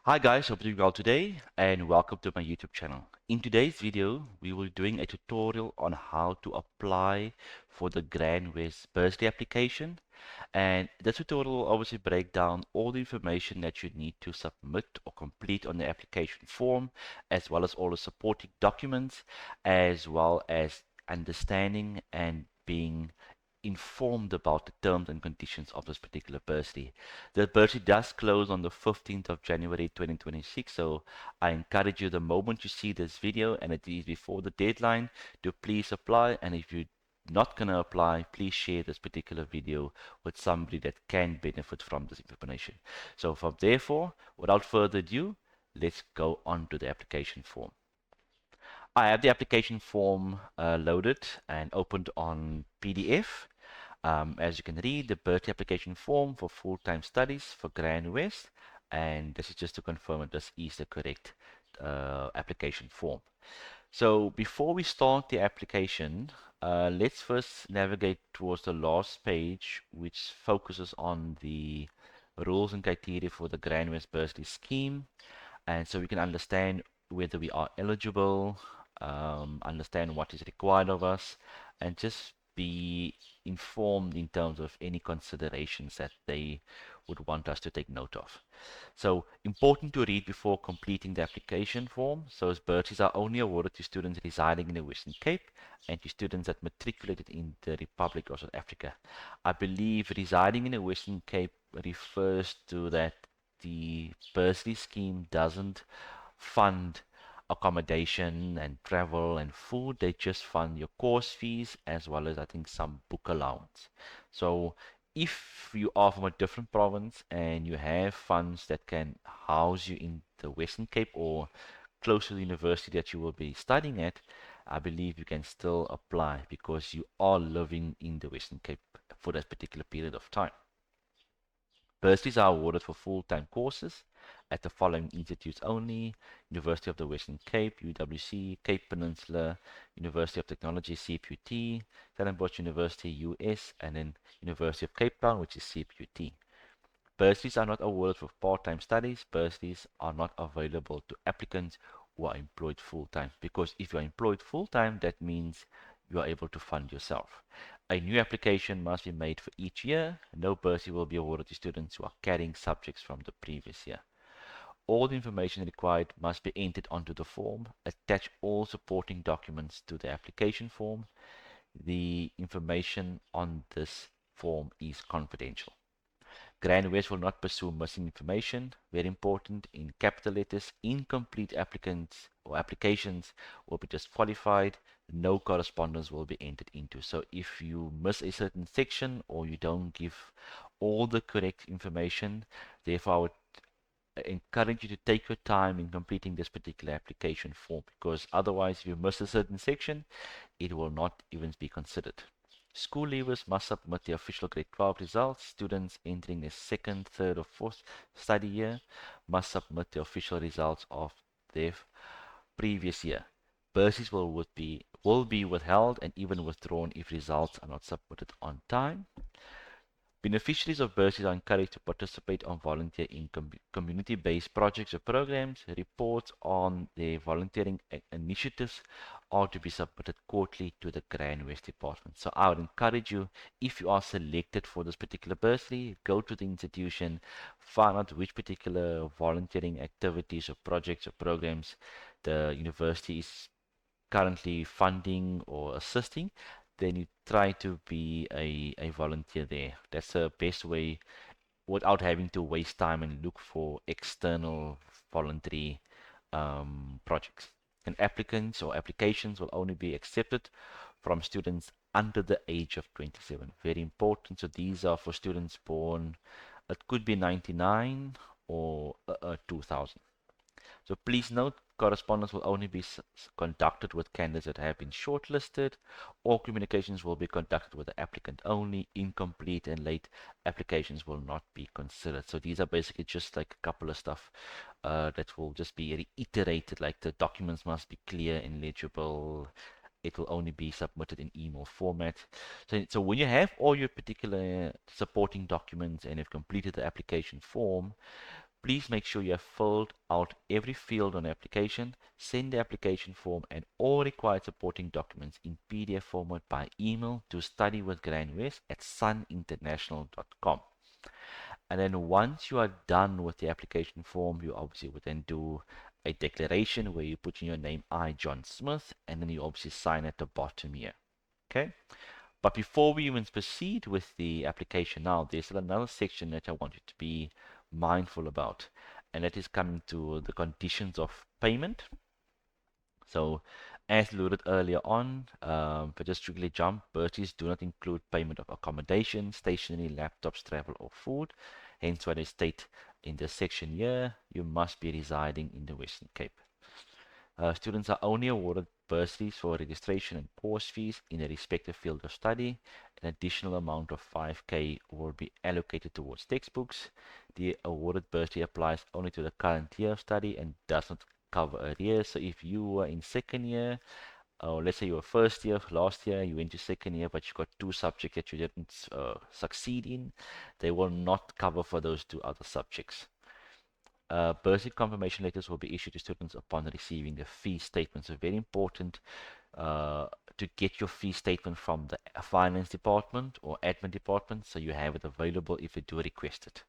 Hi guys, hope you're doing well today and welcome to my YouTube channel. In today's video, we will be doing a tutorial on how to apply for the Grandwest Bursary application. And this tutorial will obviously break down all the information that you need to submit or complete on the application form, as well as all the supporting documents, as well as understanding and being informed about the terms and conditions of this particular bursary. The bursary does close on the 15th of January 2026, so I encourage you the moment you see this video and it is before the deadline to please apply. And if you're not going to apply, please share this particular video with somebody that can benefit from this information. So from therefore, without further ado, let's go on to the application form. I have the application form loaded and opened on PDF. As you can read, the birth application form for full-time studies for Grandwest, and this is just to confirm that this is the correct application form. So before we start the application, let's first navigate towards the last page, which focuses on the rules and criteria for the Grandwest Bursary scheme, and so we can understand whether we are eligible, understand what is required of us, and just be informed in terms of any considerations that they would want us to take note of. So important to read before completing the application form. So as bursaries are only awarded to students residing in the Western Cape and to students that matriculated in the Republic of South Africa. I believe residing in the Western Cape refers to that the bursary scheme doesn't fund accommodation and travel and food. They just fund your course fees as well as I think some book allowance. So if you are from a different province and you have funds that can house you in the Western Cape or close to the university that you will be studying at, I believe you can still apply because you are living in the Western Cape for that particular period of time. Bursaries are awarded for full-time courses at the following institutes only: University of the Western Cape, UWC, Cape Peninsula, University of Technology, CPUT, Stellenbosch University, US, and then University of Cape Town, which is CPUT. Bursaries are not awarded for part-time studies. Bursaries are not available to applicants who are employed full-time, because if you are employed full-time, that means you are able to fund yourself. A new application must be made for each year. No bursary will be awarded to students who are carrying subjects from the previous year. All the information required must be entered onto the form. Attach all supporting documents to the application form. The information on this form is confidential. Grandwest will not pursue missing information. Very important, in capital letters: incomplete applicants or applications will be disqualified. No correspondence will be entered into. So if you miss a certain section or you don't give all the correct information, therefore I would encourage you to take your time in completing this particular application form, because otherwise if you miss a certain section, it will not even be considered. School leavers must submit the official grade 12 results. Students entering their second, third, or fourth study year must submit the official results of their previous year. Bursaries will be withheld and even withdrawn if results are not submitted on time. Beneficiaries of bursaries are encouraged to participate or volunteer in community-based projects or programs. Reports on their volunteering initiatives are to be submitted quarterly to the Grandwest department. So I would encourage you, if you are selected for this particular bursary, go to the institution, find out which particular volunteering activities or projects or programs the university is currently funding or assisting, then you try to be a volunteer there. That's the best way without having to waste time and look for external voluntary projects. And applicants or applications will only be accepted from students under the age of 27. Very important. So these are for students born, it could be 99 or 2000. So please note, correspondence will only be conducted with candidates that have been shortlisted. All communications will be conducted with the applicant only. Incomplete and late applications will not be considered. So these are basically just like a couple of stuff that will just be reiterated, like the documents must be clear and legible. It will only be submitted in email format. So when you have all your particular supporting documents and have completed the application form, Please make sure you have filled out every field on the application. Send the application form and all required supporting documents in PDF format by email to studywithgrandwest@suninternational.com. And then once you are done with the application form, you obviously would then do a declaration where you put in your name, I, John Smith, and then you obviously sign at the bottom here. Okay? But before we even proceed with the application now, there's another section that I want you to be mindful about, and that is coming to the conditions of payment. So, as alluded earlier on, for just strictly jump, bursaries do not include payment of accommodation, stationery, laptops, travel, or food. Hence why they state in this section here, you must be residing in the Western Cape. Students are only awarded bursaries for registration and course fees in their respective field of study. An additional amount of 5K will be allocated towards textbooks. The awarded bursary applies only to the current year of study and does not cover arrears. So if you were in second year, or let's say you were first year, last year, you went to second year, but you got two subjects that you didn't succeed in, they will not cover for those two other subjects. Bursary confirmation letters will be issued to students upon receiving the fee statement. So very important to get your fee statement from the finance department or admin department so you have it available if you do request it.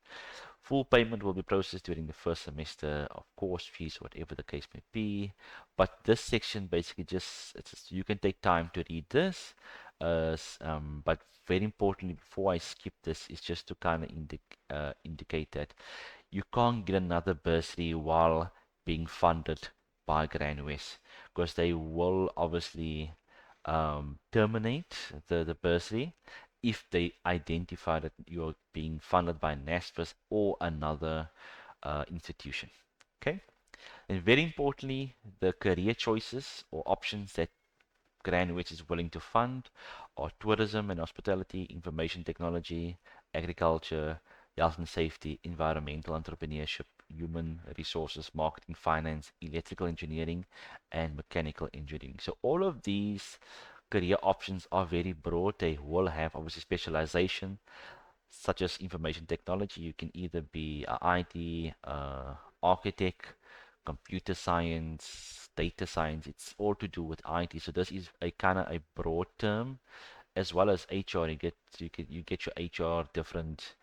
Full payment will be processed during the first semester of course fees, whatever the case may be. But this section basically just you can take time to read this. But very importantly, before I skip this, is just to kind of indicate that you can't get another bursary while being funded by Grandwest, because they will obviously terminate the bursary if they identify that you're being funded by NSFAS or another institution. Okay, and very importantly, the career choices or options that Grandwest is willing to fund are tourism and hospitality, information technology, agriculture, health and safety, environmental entrepreneurship, human resources, marketing, finance, electrical engineering, and mechanical engineering. So all of these career options are very broad. They will have obviously specialization, such as information technology. You can either be an IT architect, computer science, data science. It's all to do with IT. So this is a kind of a broad term, as well as HR. You get your HR different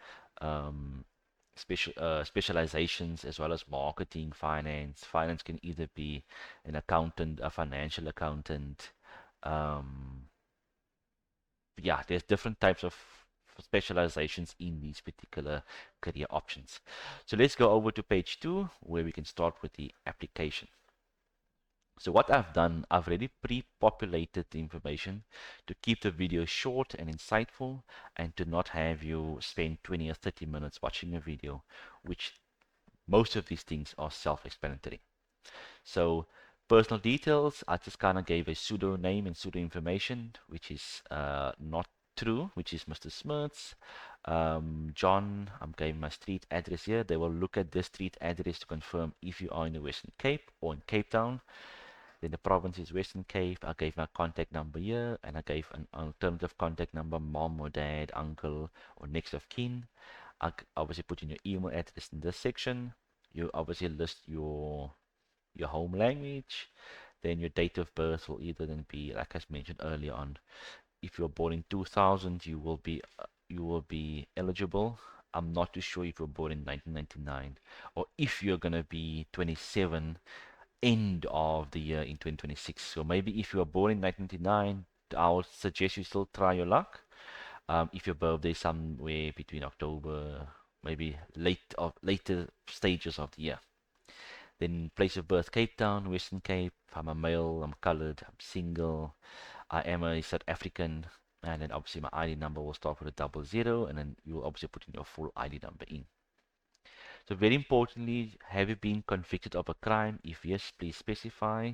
specializations, as well as marketing, finance. Finance can either be an accountant, a financial accountant. Um, yeah, there's different types of specializations in these particular career options. So let's go over to page 2 where we can start with the application. So what I've done, I've already pre-populated the information to keep the video short and insightful and to not have you spend 20 or 30 minutes watching a video, which most of these things are self-explanatory. So personal details, I just kind of gave a pseudo name and pseudo information, which is not true, which is Mr. Smirts. John, I'm giving my street address here. They will look at this street address to confirm if you are in the Western Cape or in Cape Town. Then the province is Western Cape. I gave my contact number here, and I gave an alternative contact number, mom or dad, uncle, or next of kin. I obviously put in your email address in this section. You obviously list your home language. Then your date of birth will either then be, like I mentioned earlier on, if you're born in 2000, you will be eligible. I'm not too sure if you're born in 1999 or if you're gonna be 27 end of the year in 2026. So maybe if you are born in 1999, I would suggest you still try your luck. If your birthday is somewhere between October, maybe later stages of the year. Then place of birth, Cape Town, Western Cape. I'm a male, I'm colored, I'm single, I am a South African, and then obviously my ID number will start with a 00, and then you will obviously put in your full ID number in. So very importantly, have you been convicted of a crime? If yes, please specify.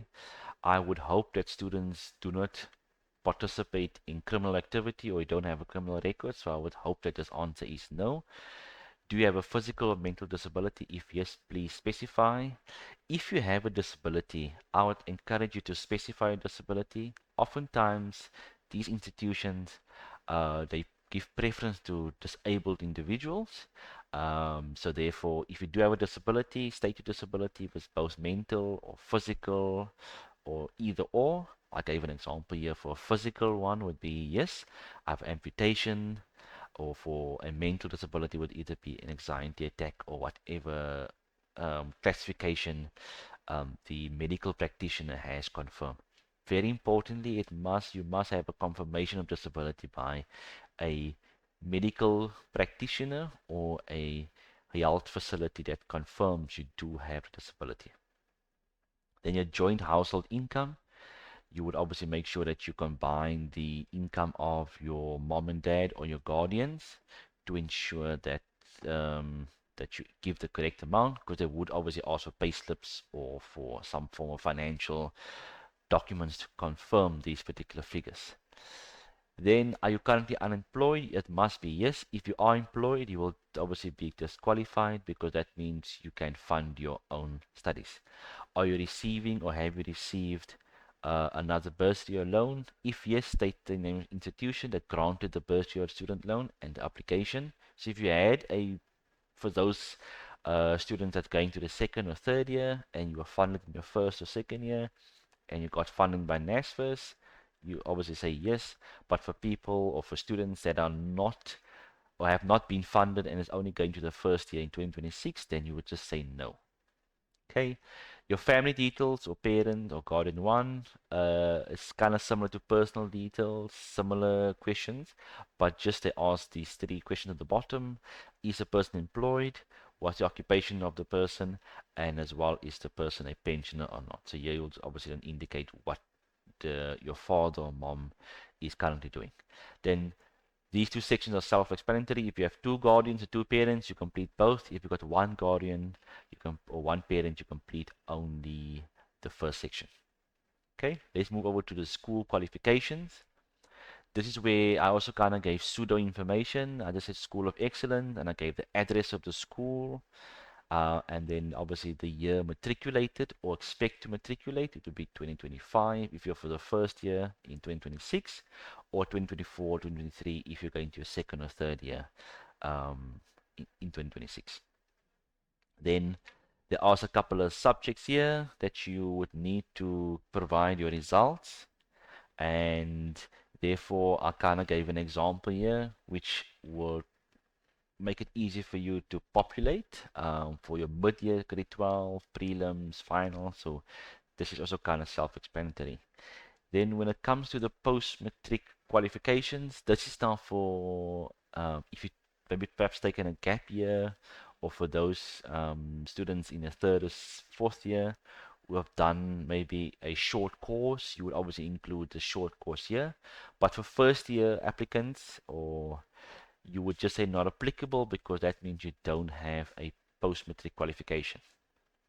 I would hope that students do not participate in criminal activity or you don't have a criminal record, so I would hope that this answer is no. Do you have a physical or mental disability? If yes, please specify. If you have a disability, I would encourage you to specify a disability. Oftentimes, these institutions, they give preference to disabled individuals. So therefore, if you do have a disability, state your disability, if it's both mental or physical or either or. I gave an example here for a physical one would be yes, I have amputation, or for a mental disability would either be an anxiety attack or whatever classification the medical practitioner has confirmed. Very importantly, you must have a confirmation of disability by a medical practitioner or a health facility that confirms you do have a disability. Then your joint household income, you would obviously make sure that you combine the income of your mom and dad or your guardians to ensure that that you give the correct amount, because they would obviously ask for pay slips or for some form of financial documents to confirm these particular figures. Then, are you currently unemployed? It must be yes. If you are employed, you will obviously be disqualified because that means you can fund your own studies. Are you receiving or have you received another bursary or loan? If yes, state the name of institution that granted the bursary or student loan and the application. So if you had for those students that's going to the second or third year and you were funded in your first or second year, and you got funding by NSFAS, you obviously say yes. But for people or for students that are not or have not been funded and is only going to the first year in 2026, then you would just say no. Okay, your family details or parent or guardian one is kind of similar to personal details, similar questions, but just they ask these three questions at the bottom. Is the person employed? What's the occupation of the person? And as well, is the person a pensioner or not? So here you'll obviously then indicate what your father or mom is currently doing. Then these two sections are self-explanatory. If you have two guardians or two parents, you complete both. If you've got one guardian or one parent, you complete only the first section. Okay, let's move over to the school qualifications. This is where I also kind of gave pseudo information. I just said School of Excellence and I gave the address of the school. And then obviously the year matriculated or expect to matriculate, it would be 2025 if you're for the first year in 2026, or 2024, 2023 if you're going to your second or third year in 2026. Then there are a couple of subjects here that you would need to provide your results, and therefore I kind of gave an example here which will make it easy for you to populate for your mid-year grade 12 prelims final. So this is also kind of self-explanatory. Then when it comes to the post-matric qualifications, this is now for if you maybe perhaps taken a gap year, or for those students in the third or fourth year who have done maybe a short course, you would obviously include the short course here. But for first year applicants, or you would just say not applicable because that means you don't have a post-matric qualification.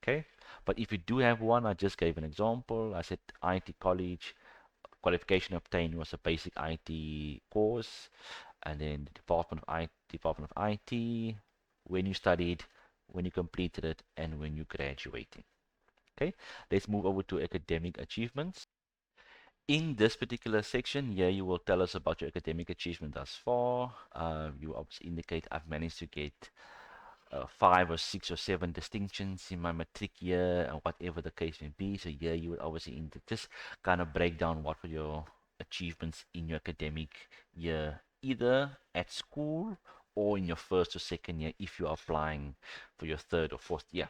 Okay, but if you do have one, I just gave an example. I said IT college qualification obtained was a basic IT course, and then the Department of IT, when you studied, when you completed it, and when you graduating. Okay, let's move over to academic achievements. In this particular section here, you will tell us about your academic achievement thus far. You obviously indicate I've managed to get 5 or 6 or 7 distinctions in my matric year, or whatever the case may be. So here you would obviously just kind of break down what were your achievements in your academic year, either at school or in your first or second year if you're applying for your third or fourth year.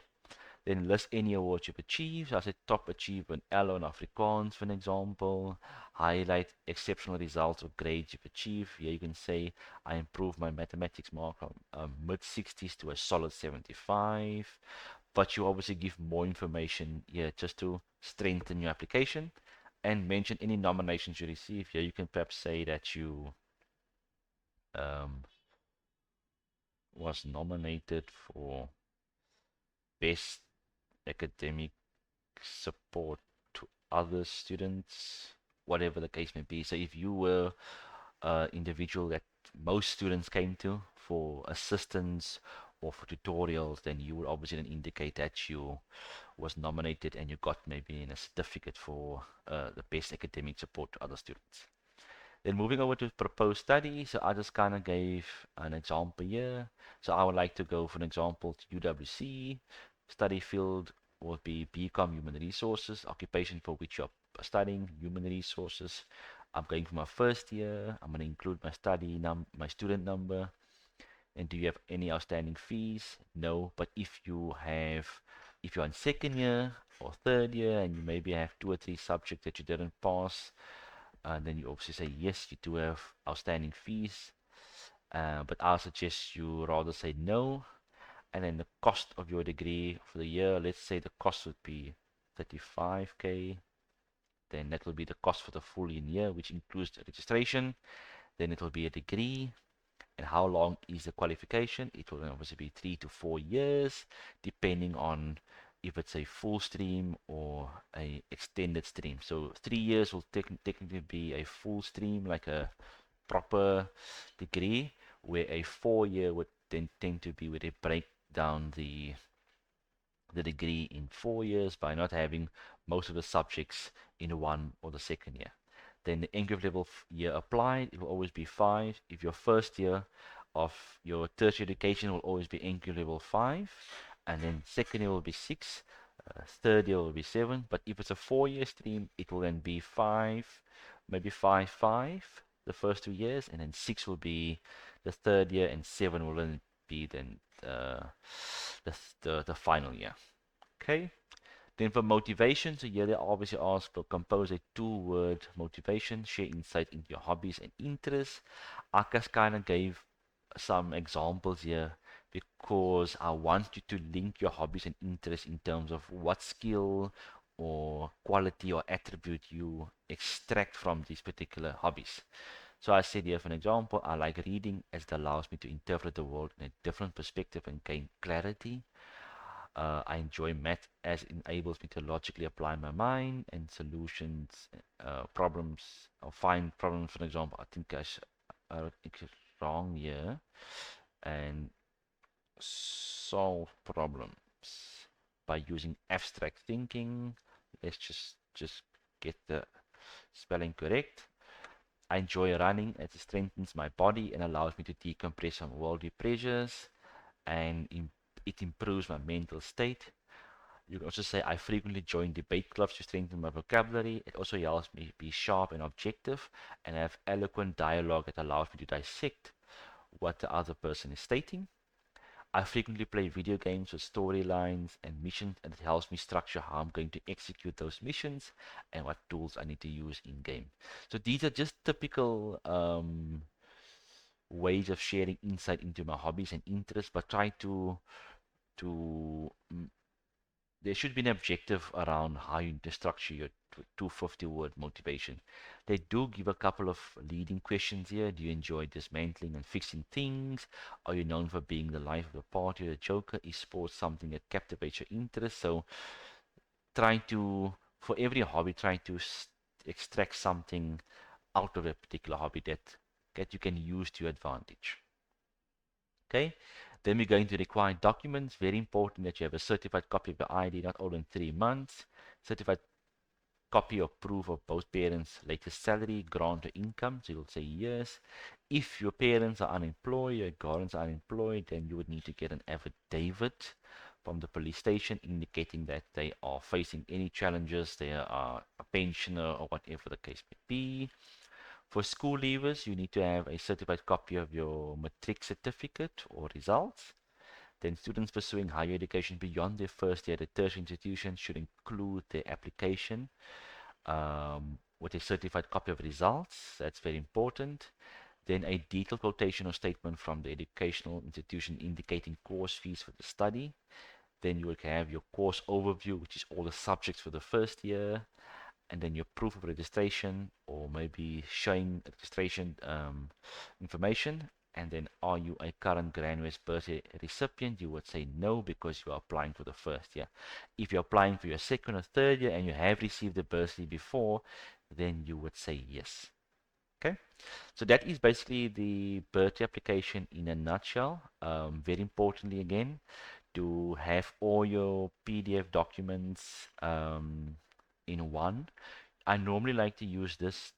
Then list any awards you've achieved. I said top achievement Elo in Afrikaans, for an example. Highlight exceptional results or grades you've achieved. Here you can say I improved my mathematics mark from mid 60s to a solid 75. But you obviously give more information here just to strengthen your application, and mention any nominations you receive. Here you can perhaps say that you um, was nominated for best academic support to other students, whatever the case may be. So if you were an individual that most students came to for assistance or for tutorials, then you would obviously then indicate that you was nominated and you got maybe a certificate for the best academic support to other students. Then moving over to proposed study, so I just kind of gave an example here. So I would like to go, for an example, to UWC. Study field would be BCom Human Resources, occupation for which you're studying Human Resources. I'm going for my first year. I'm going to include my my student number. And do you have any outstanding fees? No, but if you're in second year or third year and you maybe have 2 or 3 subjects that you didn't pass, then you obviously say yes, you do have outstanding fees. But I suggest you rather say no. And then the cost of your degree for the year, let's say the cost would be 35K. Then that will be the cost for the full year, which includes the registration. Then it will be a degree. And how long is the qualification? It will obviously be 3 to 4 years, depending on if it's a full stream or a extended stream. So 3 years will technically be a full stream, like a proper degree, where a 4 year would then tend to be where they break down the degree in 4 years by not having most of the subjects in one or the second year. Then the entry level year applied, it will always be 5. If your first year of your tertiary education will always be entry level 5, and then second year will be 6, third year will be 7. But if it's a 4 year stream, it will then be 5, maybe 5, 5, the first 2 years, and then 6 will be the third year, and 7 will then be then the final year. Okay. Then for motivation, so here they obviously ask to compose a 2-word motivation, share insight into your hobbies and interests. I just kind of gave some examples here because I want you to link your hobbies and interests in terms of what skill or quality or attribute you extract from these particular hobbies. So I said here, for an example, I like reading as it allows me to interpret the world in a different perspective and gain clarity. I enjoy math as it enables me to logically apply my mind and solutions, problems, or find problems. For example, I think it's wrong here, and solve problems by using abstract thinking. Let's just get the spelling correct. I enjoy running as it strengthens my body and allows me to decompress from worldly pressures, and it improves my mental state. You can also say I frequently join debate clubs to strengthen my vocabulary. It also helps me be sharp and objective and have eloquent dialogue that allows me to dissect what the other person is stating. I frequently play video games with storylines and missions, and it helps me structure how I'm going to execute those missions and what tools I need to use in game. So these are just typical ways of sharing insight into my hobbies and interests, but try to there should be an objective around how you structure your 250-word motivation. They do give a couple of leading questions here. Do you enjoy dismantling and fixing things? Are you known for being the life of the party or the joker? Is sports something that captivates your interest? So try to, for every hobby, try to extract something out of a particular hobby that you can use to your advantage. Okay, then we're going to require documents. Very important that you have a certified copy of your ID, not older than 3 months. Certified copy or proof of both parents' latest salary, grant, or income. So you'll say yes. If your parents are unemployed, your guardians are unemployed, then you would need to get an affidavit from the police station indicating that they are facing any challenges, they are a pensioner or whatever the case may be. For school leavers, you need to have a certified copy of your matric certificate or results. Then students pursuing higher education beyond their first year at a tertiary institution should include their application with a certified copy of results. That's very important. Then a detailed quotation or statement from the educational institution indicating course fees for the study. Then you will have your course overview, which is all the subjects for the first year, and then your proof of registration or maybe showing registration information. And then are you a current Grandwest Bursary recipient? You would say no because you are applying for the first year. If you're applying for your second or third year and you have received the bursary before, then you would say yes. Okay, so that is basically the bursary application in a nutshell. Very importantly, again, to have all your PDF documents in one. I normally like to use this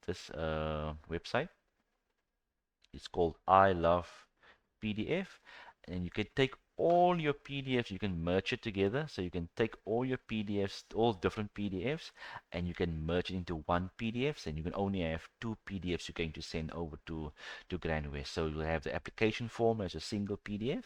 website. It's called I Love PDF, and you can take all your PDFs, you can merge it together. So you can take all your PDFs, all different PDFs, and you can merge it into one PDF, and you can only have two PDFs you're going to send over to Grandwest. So you'll have the application form as a single PDF,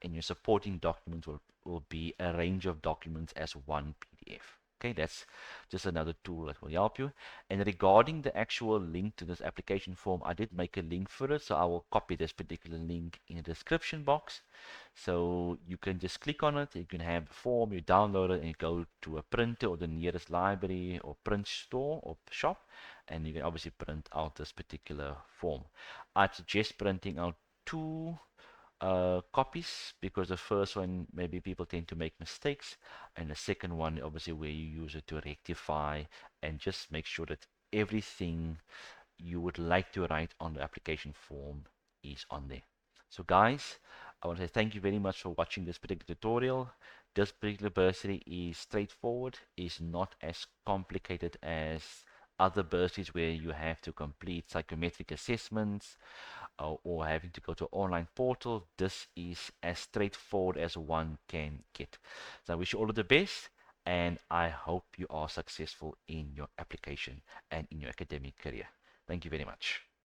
and your supporting documents will be a range of documents as one PDF. Okay, that's just another tool that will help you. And regarding the actual link to this application form, I did make a link for it, so I will copy this particular link in the description box. So you can just click on it, you can have the form, you download it, and you go to a printer or the nearest library or print store or shop, and you can obviously print out this particular form. I'd suggest printing out two copies, because the first one maybe people tend to make mistakes, and the second one obviously where you use it to rectify and just make sure that everything you would like to write on the application form is on there. So guys, I want to say thank you very much for watching this particular tutorial. This particular bursary is straightforward, is not as complicated as other bursaries where you have to complete psychometric assessments or having to go to an online portal. This is as straightforward as one can get. So I wish you all of the best, and I hope you are successful in your application and in your academic career. Thank you very much.